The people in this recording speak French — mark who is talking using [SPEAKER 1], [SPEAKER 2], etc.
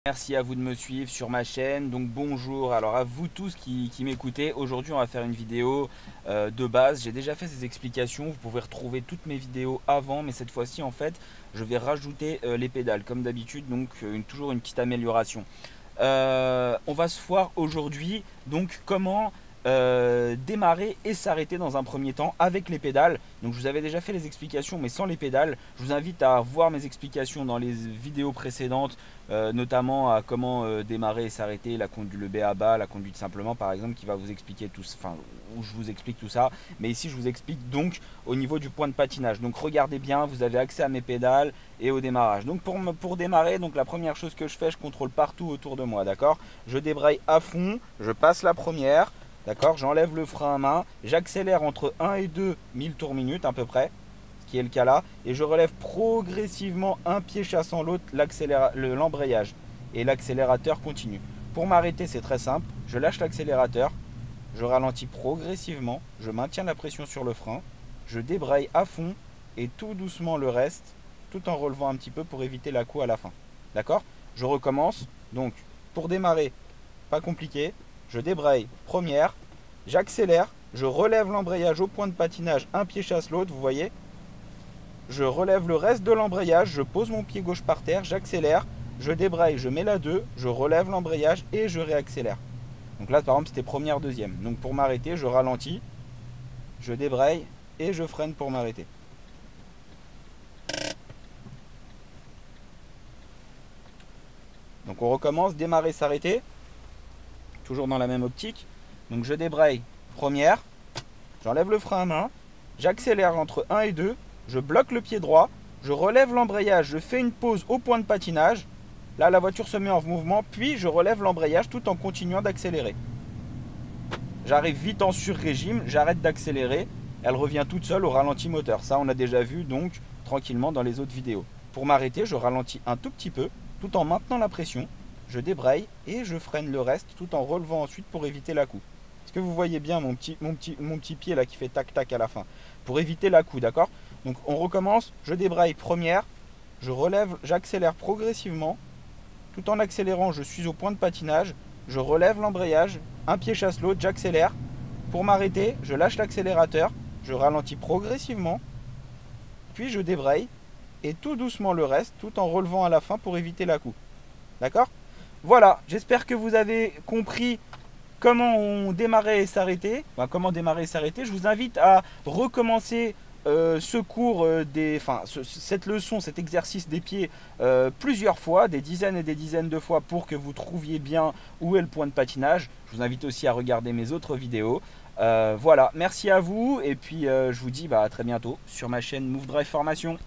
[SPEAKER 1] Merci à vous de me suivre sur ma chaîne. Donc bonjour, alors à vous tous qui m'écoutez. Aujourd'hui on va faire une vidéo de base. J'ai déjà fait ces explications, vous pouvez retrouver toutes mes vidéos avant, mais cette fois-ci en fait je vais rajouter les pédales comme d'habitude, donc toujours une petite amélioration. On va se voir aujourd'hui donc comment démarrer et s'arrêter dans un premier temps avec les pédales. Donc je vous avais déjà fait les explications mais sans les pédales. Je vous invite à voir mes explications dans les vidéos précédentes, notamment à comment démarrer et s'arrêter, le B à bas, la conduite simplement par exemple, qui va vous expliquer tout, enfin où je vous explique tout ça. Mais ici je vous explique donc au niveau du point de patinage. Donc regardez bien, vous avez accès à mes pédales et au démarrage. Donc pour démarrer, donc la première chose que je fais, je contrôle partout autour de moi, d'accord. Je débraye à fond, je passe la première. D'accord, j'enlève le frein à main, j'accélère entre 1 et 2 000 tours minute à peu près, ce qui est le cas là, et je relève progressivement un pied chassant l'autre l'embrayage, et l'accélérateur continue. Pour m'arrêter, c'est très simple, je lâche l'accélérateur, je ralentis progressivement, je maintiens la pression sur le frein, je débraye à fond et tout doucement le reste, tout en relevant un petit peu pour éviter la coup à la fin. D'accord? Je recommence, donc pour démarrer, pas compliqué, je débraye première, j'accélère, je relève l'embrayage au point de patinage, un pied chasse l'autre, vous voyez. Je relève le reste de l'embrayage, je pose mon pied gauche par terre, j'accélère, je débraye, je mets la 2, je relève l'embrayage et je réaccélère. Donc là par exemple c'était première, deuxième. Donc pour m'arrêter, je ralentis, je débraye et je freine pour m'arrêter. Donc on recommence, démarrer, s'arrêter. Toujours dans la même optique. Donc je débraye première, j'enlève le frein à main, j'accélère entre 1 et 2, je bloque le pied droit, je relève l'embrayage, je fais une pause au point de patinage. Là, la voiture se met en mouvement, puis je relève l'embrayage tout en continuant d'accélérer. J'arrive vite en sur-régime, j'arrête d'accélérer, elle revient toute seule au ralenti moteur. Ça, on a déjà vu donc tranquillement dans les autres vidéos. Pour m'arrêter, je ralentis un tout petit peu, tout en maintenant la pression. Je débraye et je freine le reste tout en relevant ensuite pour éviter la coup. Est-ce que vous voyez bien mon petit pied là qui fait tac tac à la fin? Pour éviter la coup, d'accord? Donc on recommence, je débraye première, je relève, j'accélère progressivement. Tout en accélérant, je suis au point de patinage, je relève l'embrayage, un pied chasse l'autre, j'accélère. Pour m'arrêter, je lâche l'accélérateur, je ralentis progressivement, puis je débraye et tout doucement le reste tout en relevant à la fin pour éviter la coup. D'accord? Voilà, j'espère que vous avez compris comment on démarrait et s'arrêter. Enfin, comment démarrer et s'arrêter. Je vous invite à recommencer ce cours, cette leçon, cet exercice des pieds plusieurs fois, des dizaines et des dizaines de fois pour que vous trouviez bien où est le point de patinage. Je vous invite aussi à regarder mes autres vidéos. Voilà, merci à vous et puis je vous dis à très bientôt sur ma chaîne Move Drive Formation.